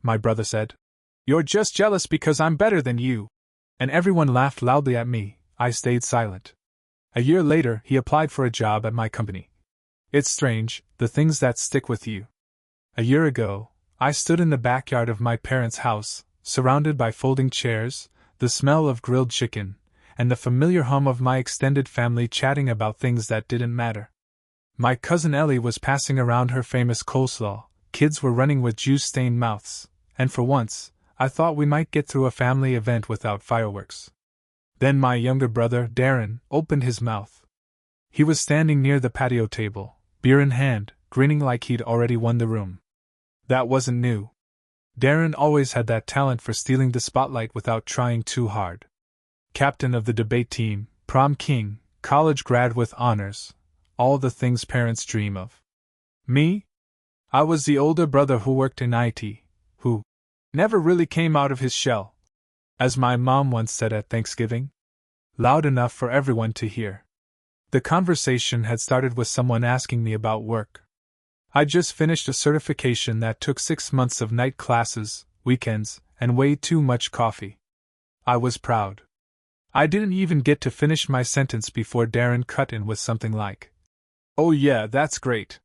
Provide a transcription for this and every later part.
my brother said. You're just jealous because I'm better than you. And everyone laughed loudly at me. I stayed silent. A year later, he applied for a job at my company. It's strange, the things that stick with you. A year ago, I stood in the backyard of my parents' house, surrounded by folding chairs, the smell of grilled chicken, and the familiar hum of my extended family chatting about things that didn't matter. My cousin Ellie was passing around her famous coleslaw, kids were running with juice-stained mouths, and for once, I thought we might get through a family event without fireworks. Then my younger brother, Darren, opened his mouth. He was standing near the patio table, beer in hand, grinning like he'd already won the room. That wasn't new. Darren always had that talent for stealing the spotlight without trying too hard. Captain of the debate team, prom king, college grad with honors, all the things parents dream of. Me? I was the older brother who worked in IT, who never really came out of his shell, as my mom once said at Thanksgiving, loud enough for everyone to hear. The conversation had started with someone asking me about work. I just finished a certification that took 6 months of night classes, weekends, and way too much coffee. I was proud. I didn't even get to finish my sentence before Darren cut in with something like, "Oh yeah, that's great.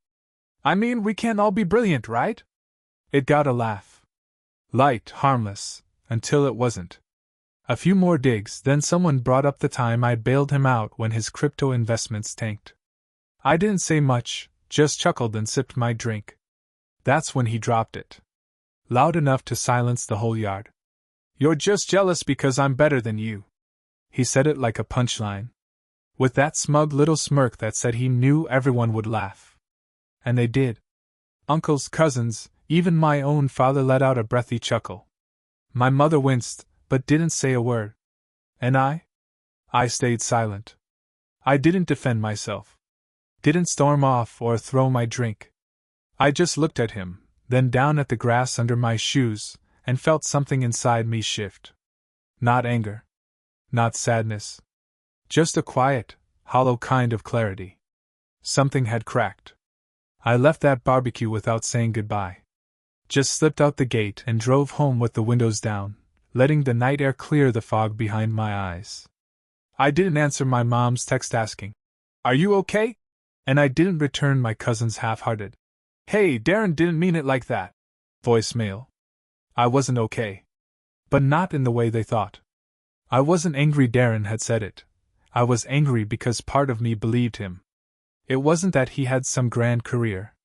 I mean, we can't all be brilliant, right?" It got a laugh. Light, harmless, until it wasn't. A few more digs, then someone brought up the time I'd bailed him out when his crypto investments tanked. I didn't say much, just chuckled and sipped my drink. That's when he dropped it. Loud enough to silence the whole yard. "You're just jealous because I'm better than you." He said it like a punchline, with that smug little smirk that said he knew everyone would laugh. And they did. Uncles, cousins, even my own father let out a breathy chuckle. My mother winced, but didn't say a word. And I stayed silent. I didn't defend myself. Didn't storm off or throw my drink. I just looked at him, then down at the grass under my shoes, and felt something inside me shift. Not anger. Not sadness. Just a quiet, hollow kind of clarity. Something had cracked. I left that barbecue without saying goodbye. Just slipped out the gate and drove home with the windows down, letting the night air clear the fog behind my eyes. I didn't answer my mom's text asking, "Are you okay?" And I didn't return my cousin's half-hearted, "Hey, Darren didn't mean it like that" voicemail. I wasn't okay. But not in the way they thought. I wasn't angry Darren had said it. I was angry because part of me believed him. It wasn't that he had some grand career.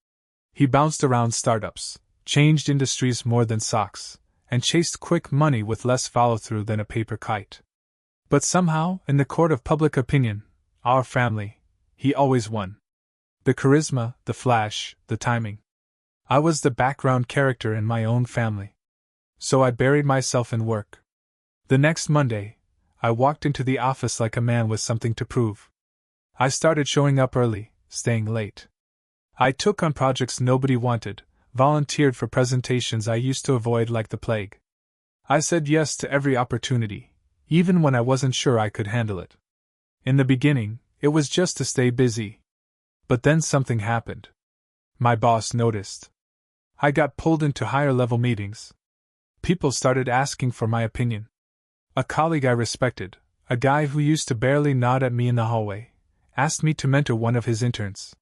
He bounced around startups, changed industries more than socks, and chased quick money with less follow-through than a paper kite. But somehow, in the court of public opinion, our family, he always won. The charisma, the flash, the timing. I was the background character in my own family. So I buried myself in work. The next Monday, I walked into the office like a man with something to prove. I started showing up early, staying late. I took on projects nobody wanted, volunteered for presentations I used to avoid like the plague. I said yes to every opportunity, even when I wasn't sure I could handle it. In the beginning, it was just to stay busy. But then something happened. My boss noticed. I got pulled into higher-level meetings. People started asking for my opinion. A colleague I respected, a guy who used to barely nod at me in the hallway, asked me to mentor one of his interns.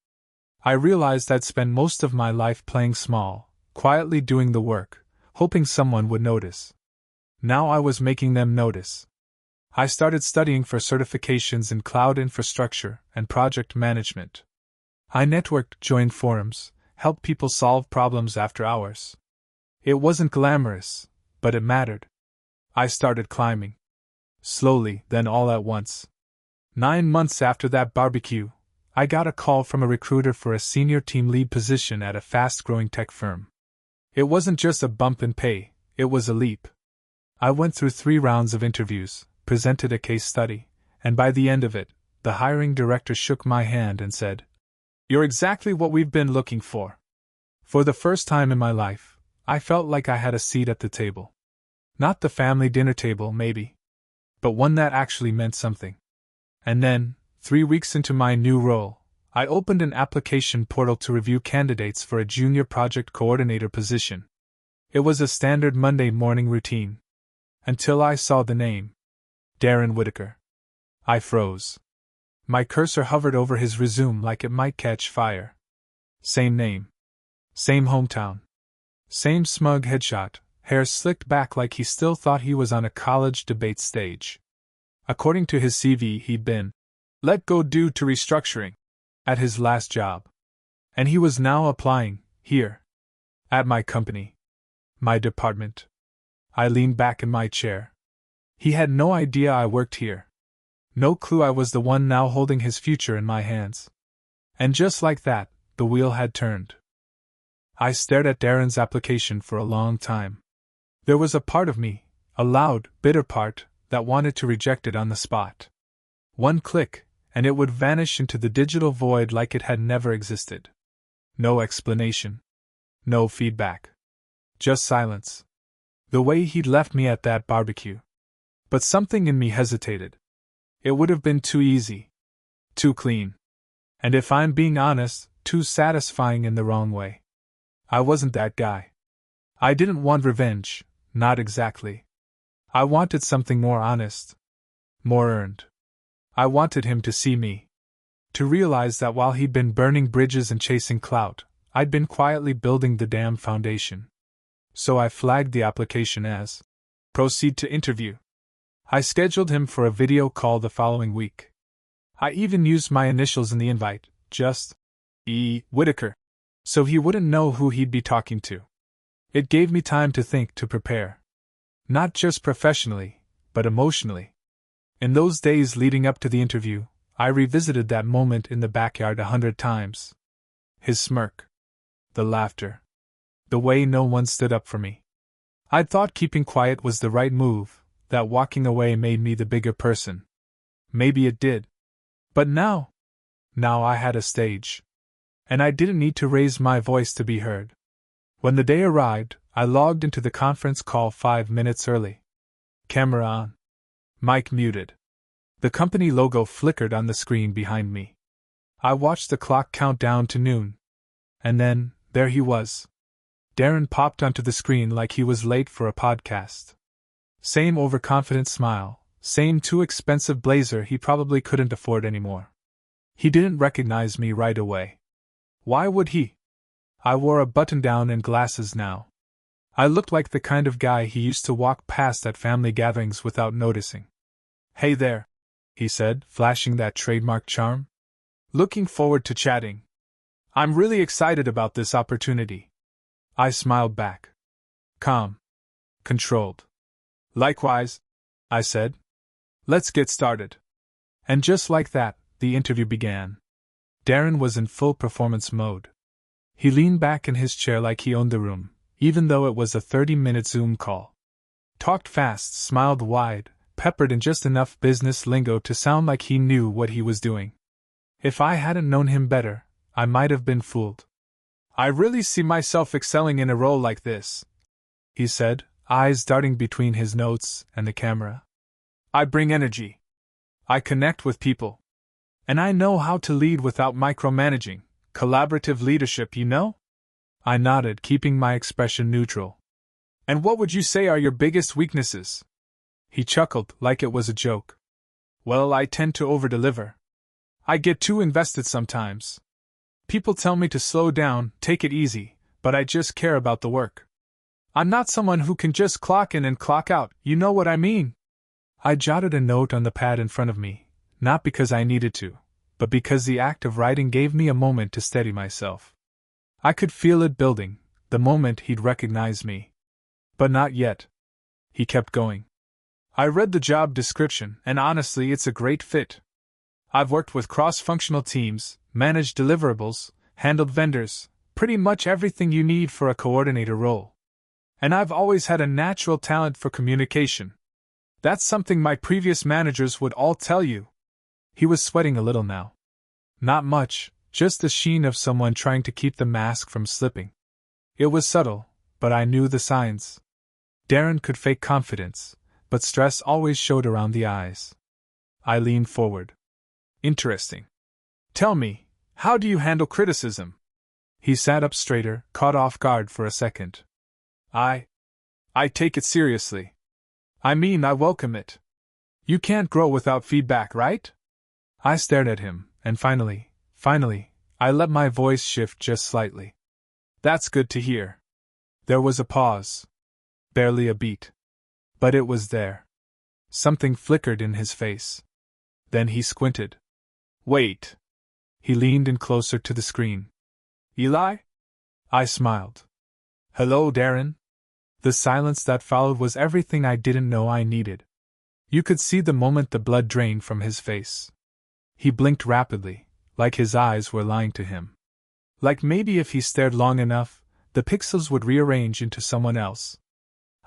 I realized I'd spent most of my life playing small, quietly doing the work, hoping someone would notice. Now I was making them notice. I started studying for certifications in cloud infrastructure and project management. I networked, joined forums, helped people solve problems after hours. It wasn't glamorous, but it mattered. I started climbing. Slowly, then all at once. 9 months after that barbecue, I got a call from a recruiter for a senior team lead position at a fast-growing tech firm. It wasn't just a bump in pay, it was a leap. I went through 3 rounds of interviews, presented a case study, and by the end of it, the hiring director shook my hand and said, "You're exactly what we've been looking for." For the first time in my life, I felt like I had a seat at the table. Not the family dinner table, maybe, but one that actually meant something. And then, 3 weeks into my new role, I opened an application portal to review candidates for a junior project coordinator position. It was a standard Monday morning routine. Until I saw the name. Darren Whitaker. I froze. My cursor hovered over his resume like it might catch fire. Same name. Same hometown. Same smug headshot, hair slicked back like he still thought he was on a college debate stage. According to his CV, he'd been let go due to restructuring at his last job. And he was now applying, here. At my company. My department. I leaned back in my chair. He had no idea I worked here. No clue I was the one now holding his future in my hands. And just like that, the wheel had turned. I stared at Darren's application for a long time. There was a part of me, a loud, bitter part, that wanted to reject it on the spot. One click, and it would vanish into the digital void like it had never existed. No explanation. No feedback. Just silence. The way he'd left me at that barbecue. But something in me hesitated. It would have been too easy. Too clean. And if I'm being honest, too satisfying in the wrong way. I wasn't that guy. I didn't want revenge, not exactly. I wanted something more honest. More earned. I wanted him to see me. To realize that while he'd been burning bridges and chasing clout, I'd been quietly building the damn foundation. So I flagged the application as proceed to interview. I scheduled him for a video call the following week. I even used my initials in the invite, just E. Whitaker, so he wouldn't know who he'd be talking to. It gave me time to think, to prepare. Not just professionally, but emotionally. In those days leading up to the interview, I revisited that moment in the backyard 100 times. His smirk. The laughter. The way no one stood up for me. I'd thought keeping quiet was the right move, that walking away made me the bigger person. Maybe it did. But now I had a stage. And I didn't need to raise my voice to be heard. When the day arrived, I logged into the conference call 5 minutes early. Camera on. Mic muted. The company logo flickered on the screen behind me. I watched the clock count down to noon. And then, there he was. Darren popped onto the screen like he was late for a podcast. Same overconfident smile, same too expensive blazer he probably couldn't afford anymore. He didn't recognize me right away. Why would he? I wore a button-down and glasses now. I looked like the kind of guy he used to walk past at family gatherings without noticing. "Hey there," he said, flashing that trademark charm. "Looking forward to chatting. I'm really excited about this opportunity." I smiled back. Calm. Controlled. "Likewise," I said. "Let's get started." And just like that, the interview began. Darren was in full performance mode. He leaned back in his chair like he owned the room, even though it was a 30-minute Zoom call. Talked fast, smiled wide, peppered in just enough business lingo to sound like he knew what he was doing. If I hadn't known him better, I might have been fooled. "I really see myself excelling in a role like this," he said, eyes darting between his notes and the camera. "I bring energy. I connect with people. And I know how to lead without micromanaging. Collaborative leadership, you know?" I nodded, keeping my expression neutral. "And what would you say are your biggest weaknesses?" He chuckled, like it was a joke. "Well, I tend to overdeliver. I get too invested sometimes. People tell me to slow down, take it easy, but I just care about the work. I'm not someone who can just clock in and clock out, you know what I mean?" I jotted a note on the pad in front of me, not because I needed to, but because the act of writing gave me a moment to steady myself. I could feel it building, the moment he'd recognize me. But not yet. He kept going. "I read the job description, and honestly, it's a great fit. I've worked with cross-functional teams, managed deliverables, handled vendors, pretty much everything you need for a coordinator role. And I've always had a natural talent for communication. That's something my previous managers would all tell you." He was sweating a little now. Not much, just the sheen of someone trying to keep the mask from slipping. It was subtle, but I knew the signs. Darren could fake confidence, but stress always showed around the eyes. I leaned forward. "Interesting. Tell me, how do you handle criticism?" He sat up straighter, caught off guard for a second. "I I take it seriously. I mean, I welcome it. You can't grow without feedback, right? I stared at him, and finally, I let my voice shift just slightly. That's good to hear. There was a pause. Barely a beat. But it was there. Something flickered in his face. Then he squinted. Wait. He leaned in closer to the screen. Eli? I smiled. Hello, Darren. The silence that followed was everything I didn't know I needed. You could see the moment the blood drained from his face. He blinked rapidly, like his eyes were lying to him. Like maybe if he stared long enough, the pixels would rearrange into someone else.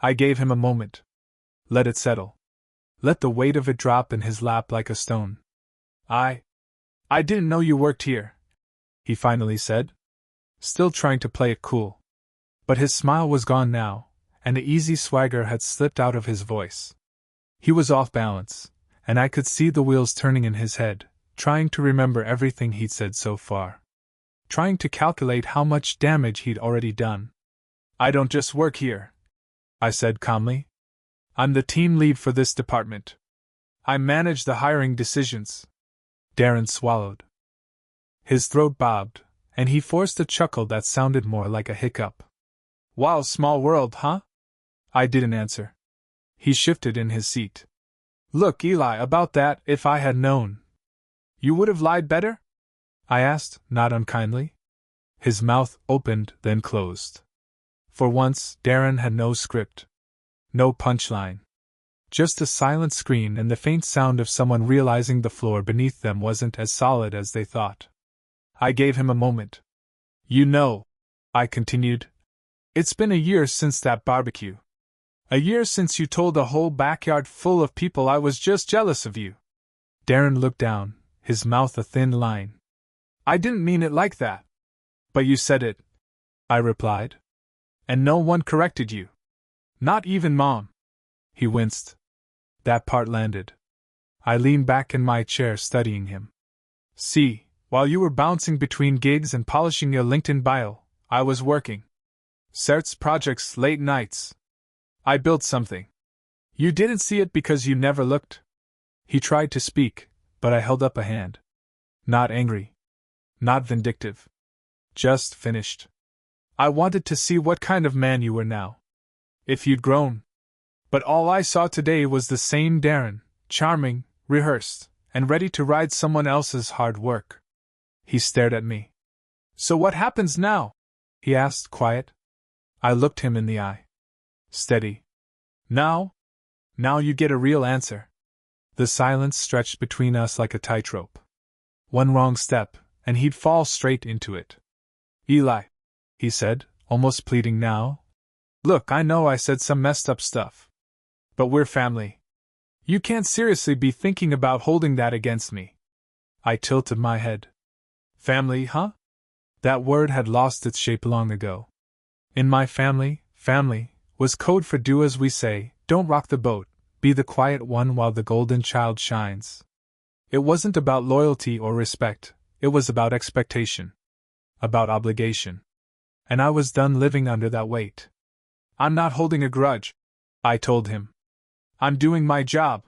I gave him a moment. Let it settle. Let the weight of it drop in his lap like a stone. I didn't know you worked here, he finally said, still trying to play it cool. But his smile was gone now, and the easy swagger had slipped out of his voice. He was off balance, and I could see the wheels turning in his head, trying to remember everything he'd said so far. Trying to calculate how much damage he'd already done. I don't just work here, I said calmly. I'm the team lead for this department. I manage the hiring decisions. Darren swallowed. His throat bobbed, and he forced a chuckle that sounded more like a hiccup. Wow, small world, huh? I didn't answer. He shifted in his seat. Look, Eli, about that, if I had known. You would have lied better? I asked, not unkindly. His mouth opened, then closed. For once, Darren had no script. No punchline. Just a silent screen and the faint sound of someone realizing the floor beneath them wasn't as solid as they thought. I gave him a moment. You know, I continued, it's been a year since that barbecue. A year since you told a whole backyard full of people I was just jealous of you. Darren looked down, his mouth a thin line. I didn't mean it like that. But you said it, I replied. And no one corrected you. Not even Mom. He winced. That part landed. I leaned back in my chair studying him. See, while you were bouncing between gigs and polishing your LinkedIn bio, I was working. Certs projects, late nights. I built something. You didn't see it because you never looked. He tried to speak, but I held up a hand. Not angry. Not vindictive. Just finished. I wanted to see what kind of man you were now. If you'd grown. But all I saw today was the same Darren, charming, rehearsed, and ready to ride someone else's hard work. He stared at me. So what happens now? He asked, quiet. I looked him in the eye. Steady. Now? Now you get a real answer. The silence stretched between us like a tightrope. One wrong step, and he'd fall straight into it. Eli, he said, almost pleading now. Look, I know I said some messed up stuff. But we're family. You can't seriously be thinking about holding that against me. I tilted my head. Family, huh? That word had lost its shape long ago. In my family was code for do as we say, don't rock the boat, be the quiet one while the golden child shines. It wasn't about loyalty or respect, it was about expectation. About obligation. And I was done living under that weight. I'm not holding a grudge, I told him. I'm doing my job.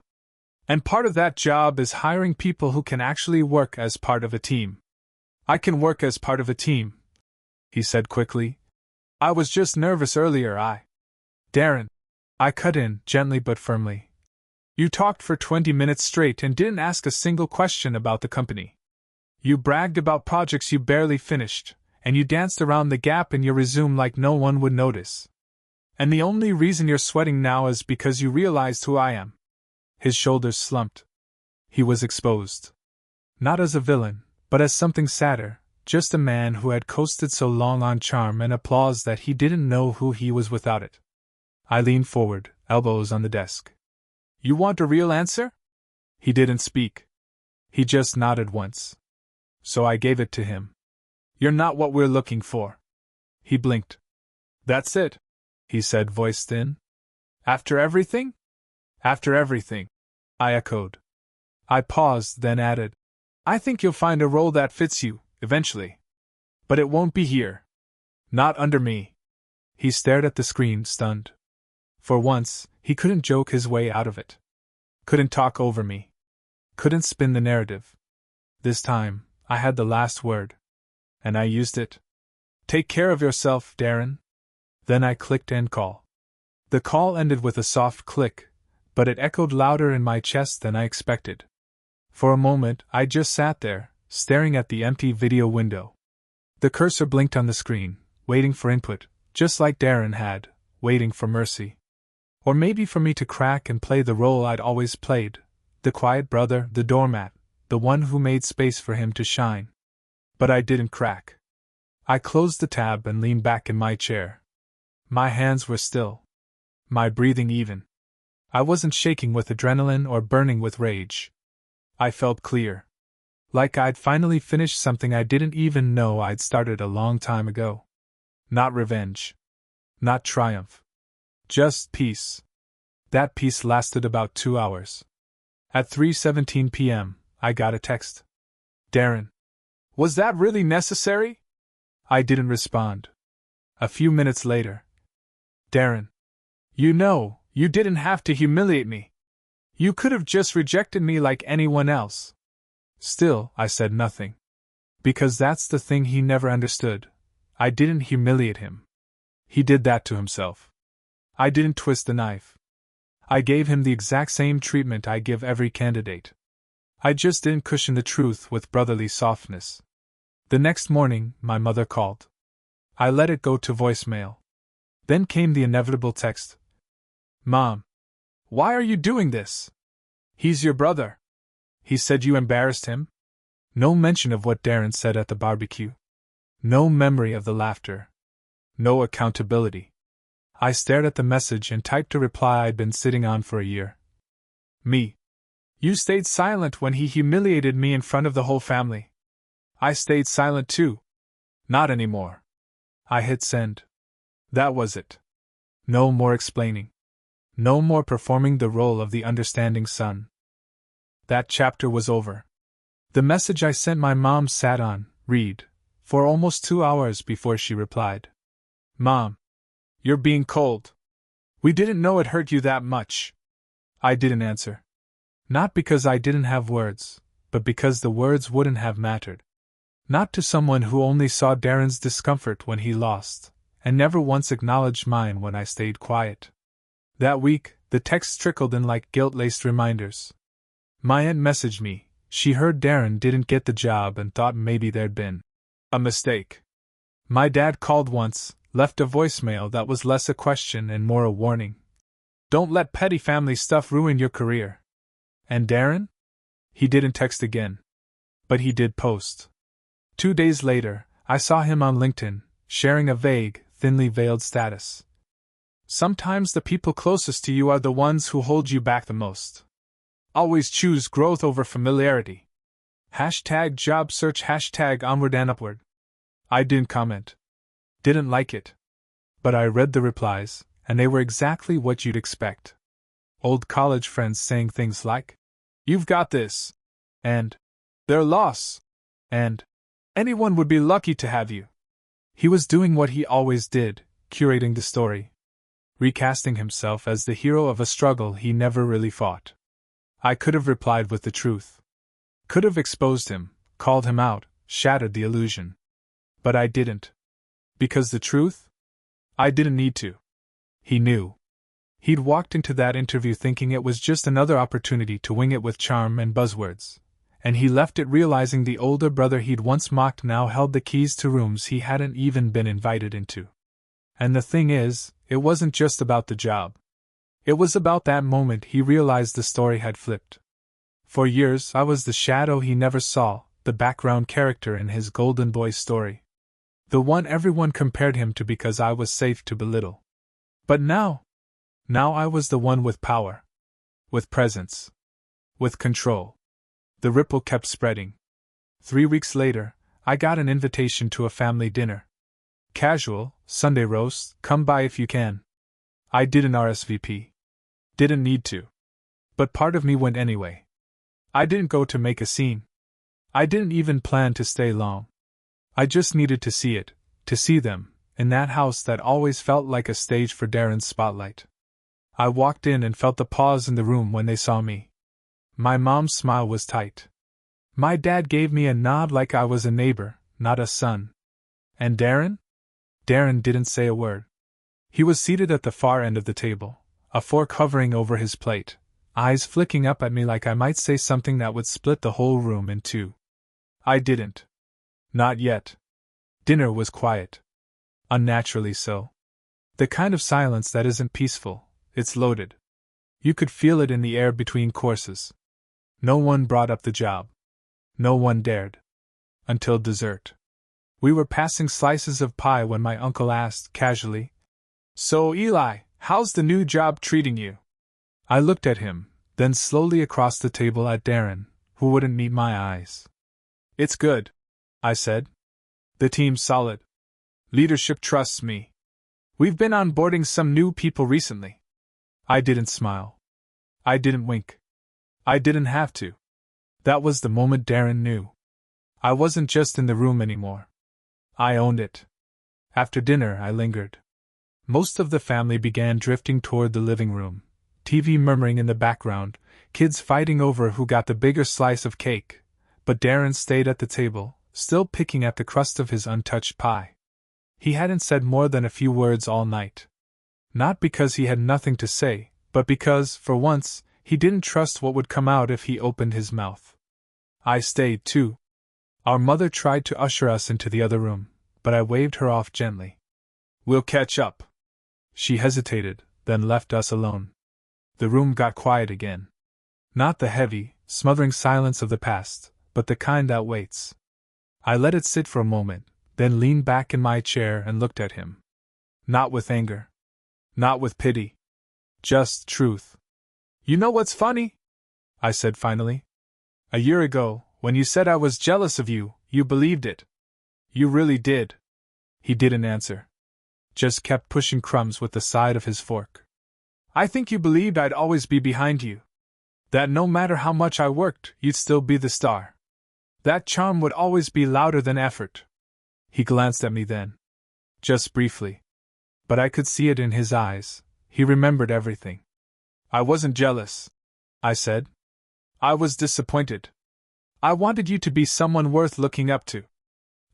And part of that job is hiring people who can actually work as part of a team. I can work as part of a team, he said quickly. I was just nervous earlier, Darren. I cut in, gently but firmly. You talked for 20 minutes straight and didn't ask a single question about the company. You bragged about projects you barely finished, and you danced around the gap in your resume like no one would notice. And the only reason you're sweating now is because you realized who I am. His shoulders slumped. He was exposed. Not as a villain, but as something sadder, just a man who had coasted so long on charm and applause that he didn't know who he was without it. I leaned forward, elbows on the desk. You want a real answer? He didn't speak. He just nodded once. So I gave it to him. You're not what we're looking for. He blinked. That's it, he said, voice thin. After everything? After everything, I echoed. I paused, then added, I think you'll find a role that fits you, eventually. But it won't be here. Not under me. He stared at the screen, stunned. For once, he couldn't joke his way out of it. Couldn't talk over me. Couldn't spin the narrative. This time, I had the last word. And I used it. "Take care of yourself, Darren." Then I clicked end call. The call ended with a soft click, but it echoed louder in my chest than I expected. For a moment, I just sat there, staring at the empty video window. The cursor blinked on the screen, waiting for input, just like Darren had, waiting for mercy. Or maybe for me to crack and play the role I'd always played, the quiet brother, the doormat, the one who made space for him to shine. But I didn't crack. I closed the tab and leaned back in my chair. My hands were still. My breathing even. I wasn't shaking with adrenaline or burning with rage. I felt clear. Like I'd finally finished something I didn't even know I'd started a long time ago. Not revenge. Not triumph. Just peace. That peace lasted about 2 hours. At 3:17 p.m., I got a text. "Darren. Was that really necessary?" I didn't respond. A few minutes later. "Darren. You didn't have to humiliate me. You could have just rejected me like anyone else." Still, I said nothing. Because that's the thing he never understood. I didn't humiliate him. He did that to himself. I didn't twist the knife. I gave him the exact same treatment I give every candidate. I just didn't cushion the truth with brotherly softness. The next morning, my mother called. I let it go to voicemail. Then came the inevitable text. "Mom. Why are you doing this? He's your brother. He said you embarrassed him?" No mention of what Darren said at the barbecue. No memory of the laughter. No accountability. I stared at the message and typed a reply I'd been sitting on for a year. "Me. You stayed silent when he humiliated me in front of the whole family. I stayed silent too. Not anymore." I hit send. That was it. No more explaining. No more performing the role of the understanding son. That chapter was over. The message I sent my mom sat on, read, for almost 2 hours before she replied. "Mom. You're being cold. We didn't know it hurt you that much." I didn't answer. Not because I didn't have words, but because the words wouldn't have mattered. Not to someone who only saw Darren's discomfort when he lost, and never once acknowledged mine when I stayed quiet. That week, the texts trickled in like guilt-laced reminders. My aunt messaged me. She heard Darren didn't get the job and thought maybe there'd been a mistake. My dad called once, left a voicemail that was less a question and more a warning. "Don't let petty family stuff ruin your career." And Darren? He didn't text again. But he did post. 2 days later, I saw him on LinkedIn, sharing a vague, thinly veiled status. "Sometimes the people closest to you are the ones who hold you back the most. Always choose growth over familiarity. #job search #onward and upward." I didn't comment. Didn't like it. But I read the replies, and they were exactly what you'd expect. Old college friends saying things like, "You've got this," and "Their loss," and "Anyone would be lucky to have you." He was doing what he always did, curating the story. Recasting himself as the hero of a struggle he never really fought. I could have replied with the truth. Could have exposed him, called him out, shattered the illusion. But I didn't. Because the truth? I didn't need to. He knew. He'd walked into that interview thinking it was just another opportunity to wing it with charm and buzzwords, and he left it realizing the older brother he'd once mocked now held the keys to rooms he hadn't even been invited into. And the thing is, it wasn't just about the job. It was about that moment he realized the story had flipped. For years I was the shadow he never saw, the background character in his golden boy story. The one everyone compared him to because I was safe to belittle. But now I was the one with power. With presence. With control. The ripple kept spreading. 3 weeks later, I got an invitation to a family dinner. Casual, Sunday roast, come by if you can. I didn't RSVP. Didn't need to. But part of me went anyway. I didn't go to make a scene. I didn't even plan to stay long. I just needed to see it, to see them, in that house that always felt like a stage for Darren's spotlight. I walked in and felt the pause in the room when they saw me. My mom's smile was tight. My dad gave me a nod like I was a neighbor, not a son. And Darren? Darren didn't say a word. He was seated at the far end of the table, a fork hovering over his plate, eyes flicking up at me like I might say something that would split the whole room in two. I didn't. Not yet. Dinner was quiet. Unnaturally so. The kind of silence that isn't peaceful, it's loaded. You could feel it in the air between courses. No one brought up the job. No one dared. Until dessert. We were passing slices of pie when my uncle asked, casually, "So, Eli, how's the new job treating you?" I looked at him, then slowly across the table at Darren, who wouldn't meet my eyes. "It's good," I said. "The team's solid. Leadership trusts me. We've been onboarding some new people recently." I didn't smile. I didn't wink. I didn't have to. That was the moment Darren knew. I wasn't just in the room anymore. I owned it. After dinner, I lingered. Most of the family began drifting toward the living room, TV murmuring in the background, kids fighting over who got the bigger slice of cake, but Darren stayed at the table, still picking at the crust of his untouched pie. He hadn't said more than a few words all night. Not because he had nothing to say, but because, for once, he didn't trust what would come out if he opened his mouth. I stayed, too. Our mother tried to usher us into the other room, but I waved her off gently. "We'll catch up." She hesitated, then left us alone. The room got quiet again. Not the heavy, smothering silence of the past, but the kind that waits. I let it sit for a moment, then leaned back in my chair and looked at him. Not with anger. Not with pity. Just truth. "You know what's funny?" I said finally. "A year ago, when you said I was jealous of you, you believed it. You really did." He didn't answer. Just kept pushing crumbs with the side of his fork. "I think you believed I'd always be behind you. That no matter how much I worked, you'd still be the star. That charm would always be louder than effort." He glanced at me then. Just briefly. But I could see it in his eyes. He remembered everything. "I wasn't jealous," I said. "I was disappointed. I wanted you to be someone worth looking up to.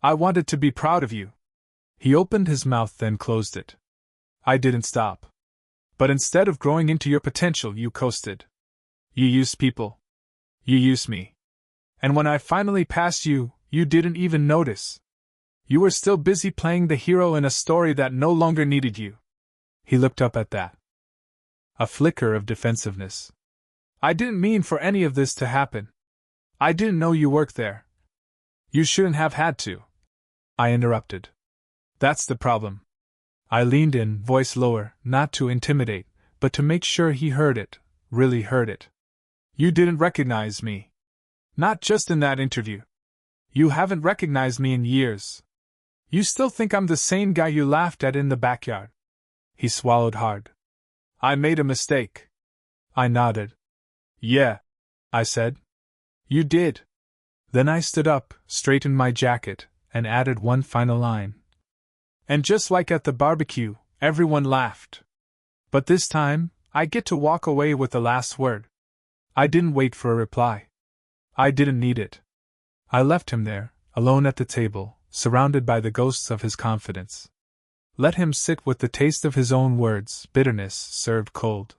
I wanted to be proud of you." He opened his mouth then closed it. I didn't stop. "But instead of growing into your potential, you coasted. You used people. You used me. And when I finally passed you, you didn't even notice. You were still busy playing the hero in a story that no longer needed you." He looked up at that. A flicker of defensiveness. "I didn't mean for any of this to happen. I didn't know you worked there. You shouldn't have had to." I interrupted. "That's the problem." I leaned in, voice lower, not to intimidate, but to make sure he heard it, really heard it. "You didn't recognize me. Not just in that interview. You haven't recognized me in years. You still think I'm the same guy you laughed at in the backyard." He swallowed hard. "I made a mistake." I nodded. "Yeah," I said. "You did." Then I stood up, straightened my jacket, and added one final line. "And just like at the barbecue, everyone laughed. But this time, I get to walk away with the last word." I didn't wait for a reply. I didn't need it. I left him there, alone at the table, surrounded by the ghosts of his confidence. Let him sit with the taste of his own words, bitterness served cold.